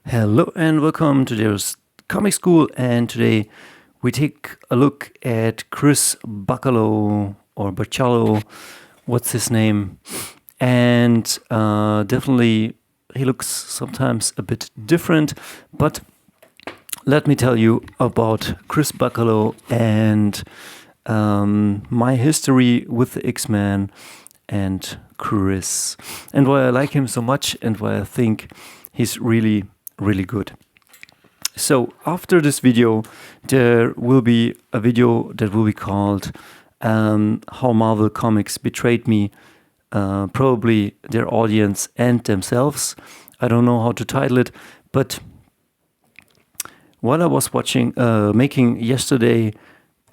Hello and welcome to today's Comic School, and today we take a look at ChrisBachalo or Bachalo, what's his name, and definitely he looks sometimes a bit different, but let me tell you about ChrisBachalo and my history with the X-Men and Chris, and why I like him so much and why I think he's really good. So after this video, there will be a video that will be called How Marvel Comics Betrayed Me, probably their audience and themselves. I don't know how to title it, but while I was making yesterday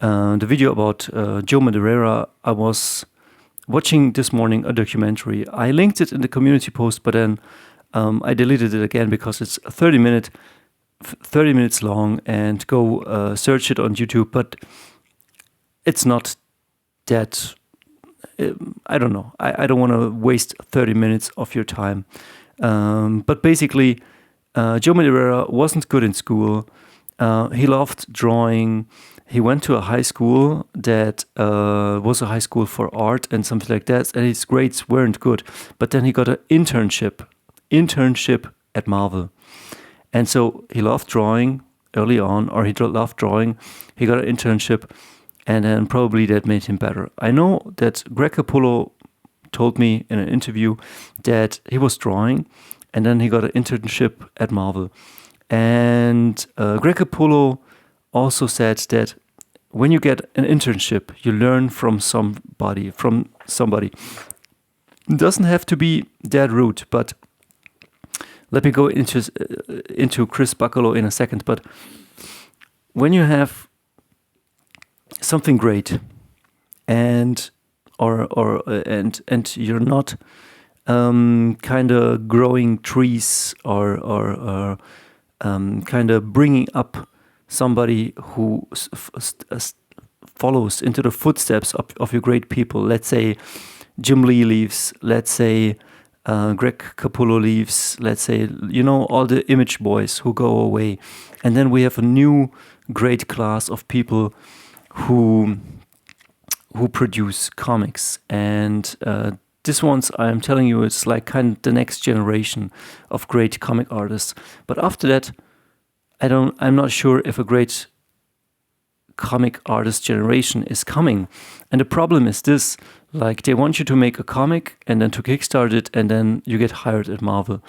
the video about Joe Madureira, I was watching this morning a documentary. I linked it in the community post, but then I deleted it again because it's 30 minutes long, and go search it on YouTube. But it's not that. I don't know. I don't want to waste 30 minutes of your time. But basically, Joe Madureira wasn't good in school. He loved drawing. He went to a high school that was a high school for art and something like that, and his grades weren't good. But then he got an internship at Marvel. And so he loved drawing early on, or he loved drawing. He got an internship, and then probably that made him better. I know that Greg Capullo told me in an interview that he was drawing, and then he got an internship at Marvel. And Greg Capullo also said that when you get an internship, you learn from somebody. It doesn't have to be that rude, but let me go into ChrisBachalo in a second. But when you have something great, and you're not kind of growing trees or kind of bringing up somebody who follows into the footsteps of your great people. Let's say Jim Lee leaves. Let's say Greg Capullo leaves. Let's say, all the Image boys who go away. And then we have a new great class of people who produce comics. And this one's, I'm telling you, it's like kind of the next generation of great comic artists. But after that, I'm not sure if a great comic artist generation is coming. And the problem is this, like, they want you to make a comic and then to kickstart it, and then you get hired at Marvel.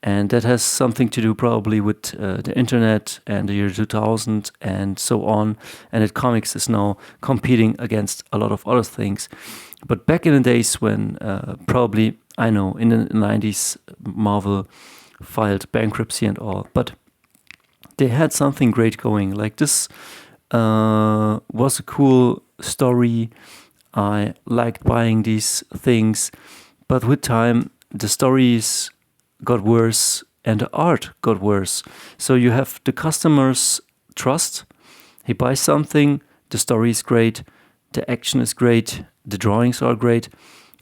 And that has something to do probably with the internet and the year 2000 and so on. And that comics is now competing against a lot of other things. But back in the days when probably, I know, in the 90s, Marvel filed bankruptcy and all, but they had something great going. Like, this was a cool story. I liked buying these things, but with time, the stories got worse and the art got worse. So you have the customer's trust. He buys something, the story is great, the action is great, the drawings are great,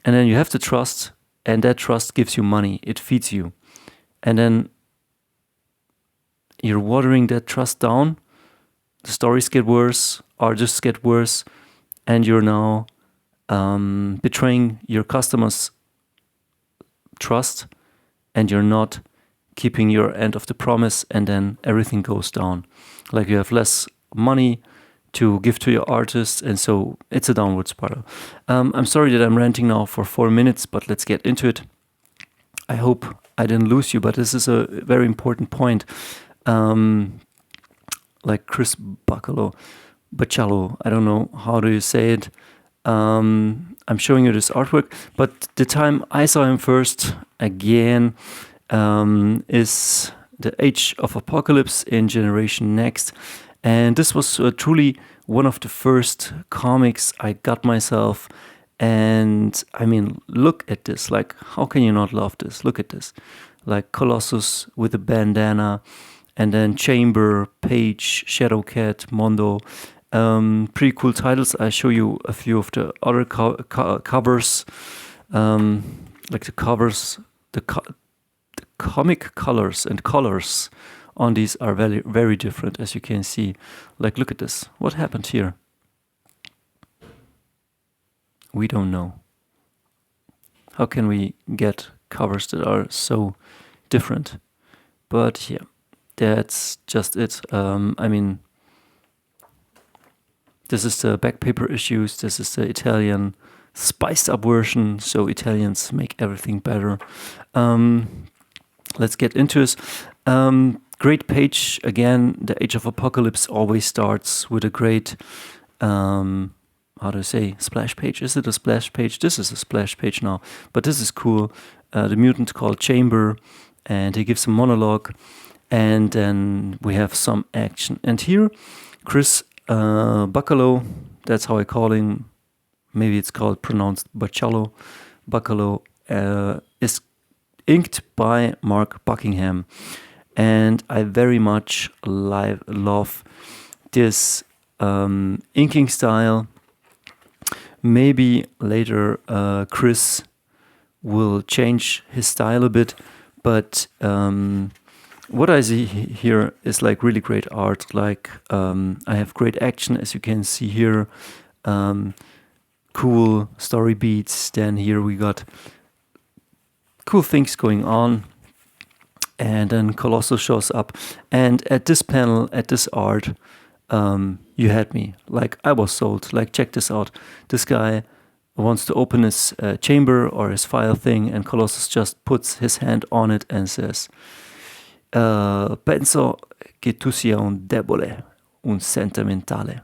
and then you have the trust, and that trust gives you money. It feeds you. And then you're watering that trust down. The stories get worse, artists get worse, and you're now betraying your customers' trust, and you're not keeping your end of the promise, and then everything goes down. Like, you have less money to give to your artists, and so it's a downward spiral. I'm sorry that I'm ranting now for 4 minutes, but let's get into it. I hope I didn't lose you, but this is a very important point. Like ChrisBachalo, Bachalo, I don't know how do you say it. I'm showing you this artwork, but the time I saw him first again is the Age of Apocalypse in Generation Next, and this was truly one of the first comics I got myself. And I mean, look at this. Like, how can you not love this? Look at this. Like Colossus with a bandana, and then Chamber, Page, Shadowcat, Mondo. Pretty cool titles. I show you a few of the other covers, like the covers, the comic colors and colors on these are very, very different, as you can see. Like, look at this. What happened here? We don't know. How can we get covers that are so different? But yeah, that's just it. I mean, this is the back paper issues. This is the Italian spiced up version, so Italians make everything better. Let's get into this. Great page again. The Age of Apocalypse always starts with a great, how do I say, splash page? Is it a splash page? This is a splash page now, but this is cool. The mutant called Chamber, and he gives a monologue, and then we have some action. And here, ChrisBachalo, that's how I call him. Maybe it's pronounced Bachalo. Bachalo is inked by Mark Buckingham, and I very much love this inking style. Maybe later Chris will change his style a bit, but what I see here is like really great art. Like I have great action, as you can see here. Cool story beats. Then here we got cool things going on, and then Colossus shows up. And at this panel, at this art, you had me. Like, I was sold. Like, check this out. This guy wants to open his chamber or his file thing, and Colossus just puts his hand on it and says, penso che tu sia un debole, un sentimentale.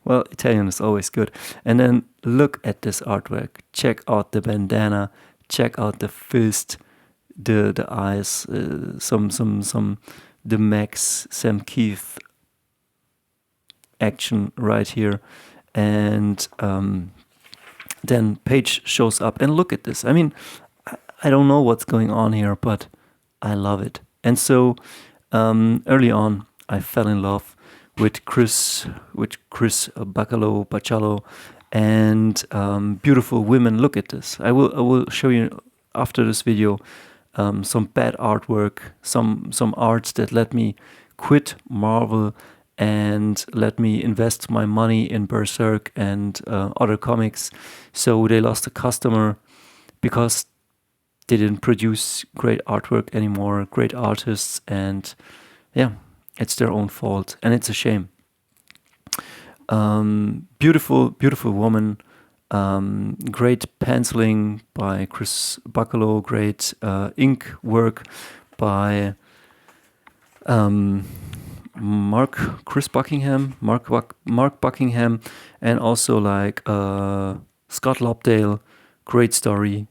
Well, Italian is always good. And then look at this artwork. Check out the bandana. Check out the fist, the eyes, the Max Sam Keith action right here. And then Page shows up, and look at this. I mean, I don't know what's going on here, but I love it. And so early on, I fell in love with Chris Bachalo, and beautiful women. Look at this. I will show you after this video some bad artwork, some arts that let me quit Marvel and let me invest my money in Berserk and other comics. So they lost a customer because they didn't produce great artwork anymore, great artists, and yeah, it's their own fault, and it's a shame. Beautiful woman. Great penciling by ChrisBachalo. Great ink work by Mark Buckingham, and also like Scott Lobdell. Great story.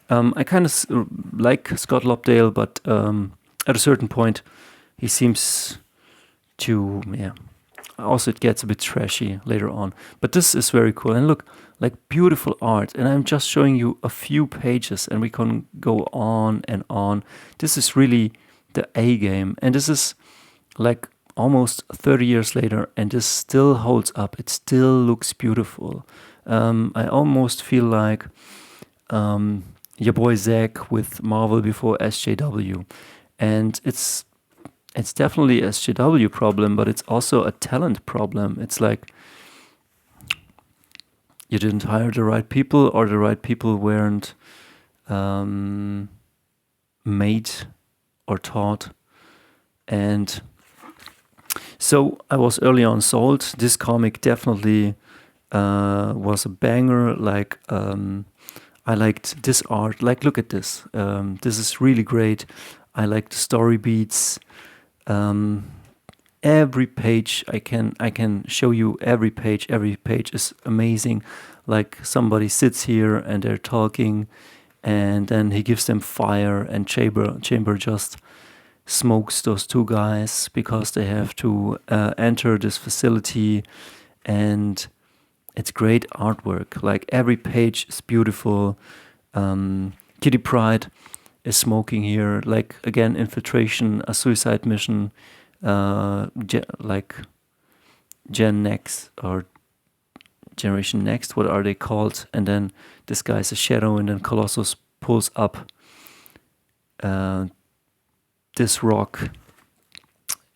I kind of like Scott Lobdell, but at a certain point, he seems to, yeah. Also, it gets a bit trashy later on. But this is very cool. And look, like beautiful art. And I'm just showing you a few pages, and we can go on and on. This is really the A game. And this is like almost 30 years later, and this still holds up. It still looks beautiful. I almost feel like your boy Zach with Marvel before SJW. And it's definitely a SJW problem, but it's also a talent problem. It's like you didn't hire the right people, or the right people weren't made or taught. And so I was early on sold. This comic definitely was a banger. Like I liked this art. Like, look at this. This is really great. I like the story beats. Every page I can show you every page. Every page is amazing. Like somebody sits here and they're talking, and then he gives them fire, and Chamber just smokes those two guys because they have to enter this facility, and it's great artwork. Like every page is beautiful. Kitty Pryde is smoking here. Like again, infiltration, a suicide mission, like Gen Next or Generation Next. What are they called? And then this guy's a shadow, and then Colossus pulls up this rock,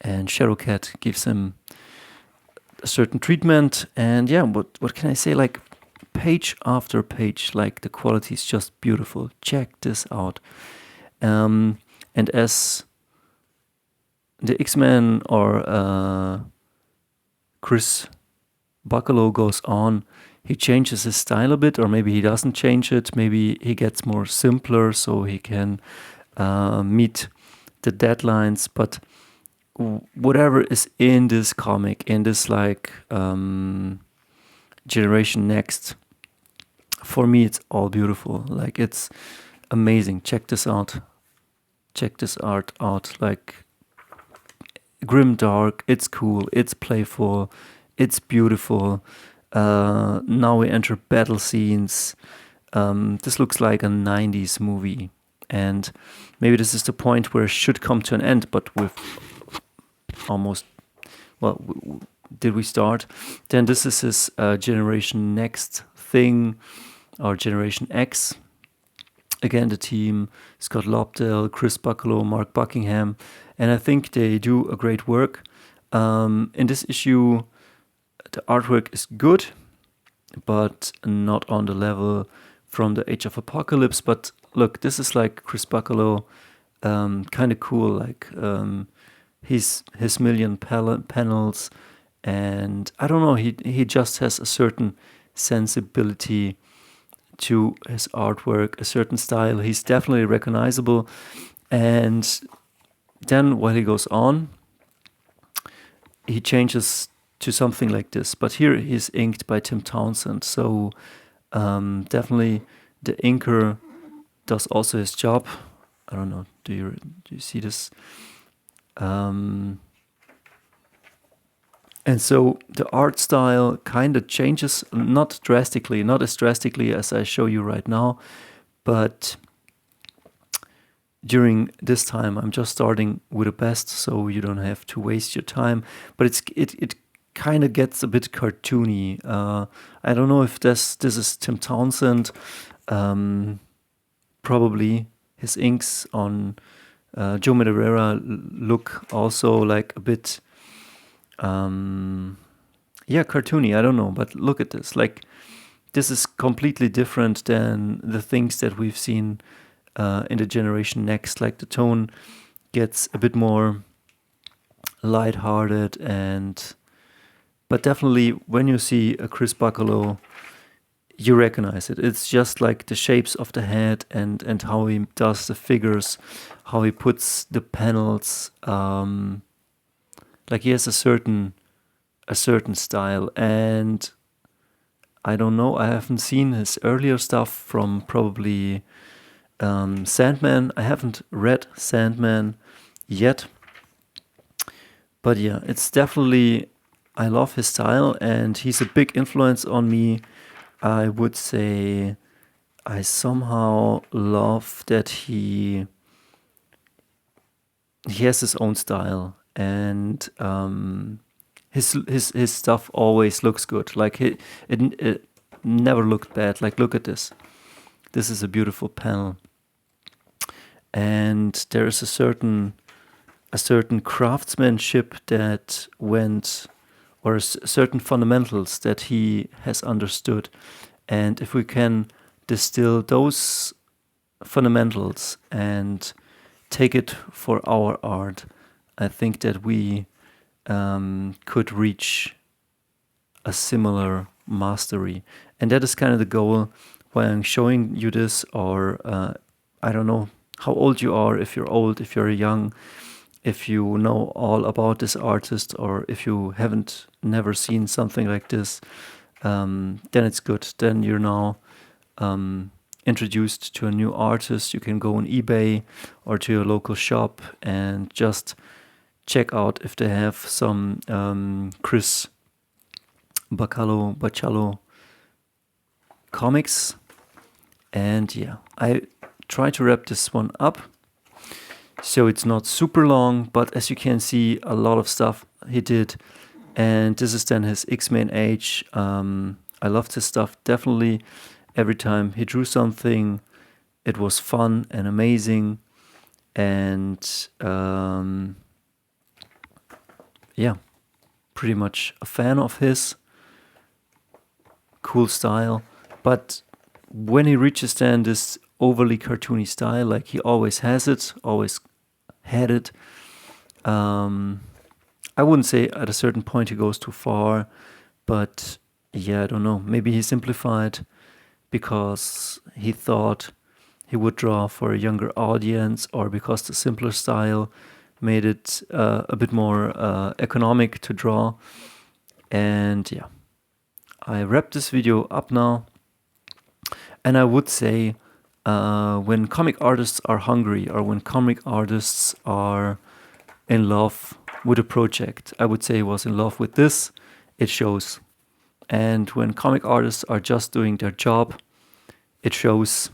and Shadowcat gives him a certain treatment. And yeah, what can I say? Like, page after page, like, the quality is just beautiful. Check this out. And as the X-Men or ChrisBachalo goes on, he changes his style a bit, or maybe he doesn't change it. Maybe he gets more simpler so he can meet the deadlines. But whatever is in this comic, in this like Generation Next, for me it's all beautiful. Like, it's amazing. Check this out. Check this art out. Like, grim dark, it's cool, it's playful, it's beautiful. Now we enter battle scenes. This looks like a 90s movie, and maybe this is the point where it should come to an end, but with almost, well, did we start? Then this is his Generation Next thing, or Generation X. Again, the team, Scott Lobdell, ChrisBachalo, Mark Buckingham, and I think they do a great work. In this issue, the artwork is good, but not on the level from the Age of Apocalypse. But look, this is like ChrisBachalo, kind of cool, like his million panels, and I don't know, he just has a certain sensibility to his artwork, a certain style. He's definitely recognizable. And then while he goes on, he changes to something like this. But here he's inked by Tim Townsend. So definitely the inker does also his job. I don't know, do you see this? And so the art style kind of changes, not drastically, not as drastically as I show you right now, but during this time I'm just starting with the best, so you don't have to waste your time. But it kind of gets a bit cartoony. I don't know if this is Tim Townsend. Probably his inks on Joe Madureira look also like a bit cartoony, I don't know, but look at this. Like, this is completely different than the things that we've seen in the Generation Next. Like, the tone gets a bit more lighthearted, but definitely when you see a ChrisBachalo, you recognize it. It's just like the shapes of the head and how he does the figures, how he puts the panels. Like, he has a certain style, and I don't know, I haven't seen his earlier stuff from probably Sandman. I haven't read Sandman yet, but yeah, it's definitely, I love his style, and he's a big influence on me. I would say I somehow love that he has his own style, and his stuff always looks good. Like, it never looked bad. Like, look at this. This is a beautiful panel, and there is a certain craftsmanship that went, or certain fundamentals that he has understood. And if we can distill those fundamentals and take it for our art, I think that we could reach a similar mastery. And that is kind of the goal why I'm showing you this, or I don't know how old you are, if you're old, if you're young, if you know all about this artist, or if you haven't never seen something like this, then it's good. Then you're now introduced to a new artist. You can go on eBay or to your local shop and just check out if they have some Bachalo comics. And yeah, I try to wrap this one up so it's not super long, but as you can see, a lot of stuff he did. And this is then his X-Men age. I loved his stuff, definitely. Every time he drew something, it was fun and amazing. And yeah, pretty much a fan of his. Cool style. But when he reaches then this overly cartoony style, like he always has it, always had it, I wouldn't say at a certain point he goes too far, but yeah, I don't know. Maybe he simplified because he thought he would draw for a younger audience, or because the simpler style made it a bit more economic to draw. And yeah, I wrap this video up now. And I would say when comic artists are hungry, or when comic artists are in love with a project, I would say he was in love with this. It shows. And when comic artists are just doing their job, it shows.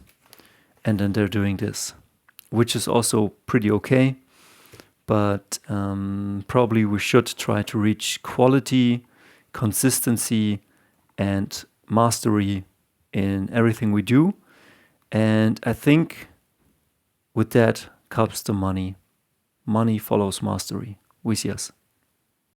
And then they're doing this, which is also pretty okay. But probably we should try to reach quality, consistency, and mastery in everything we do. And I think with that comes the money. Money follows mastery. We see us.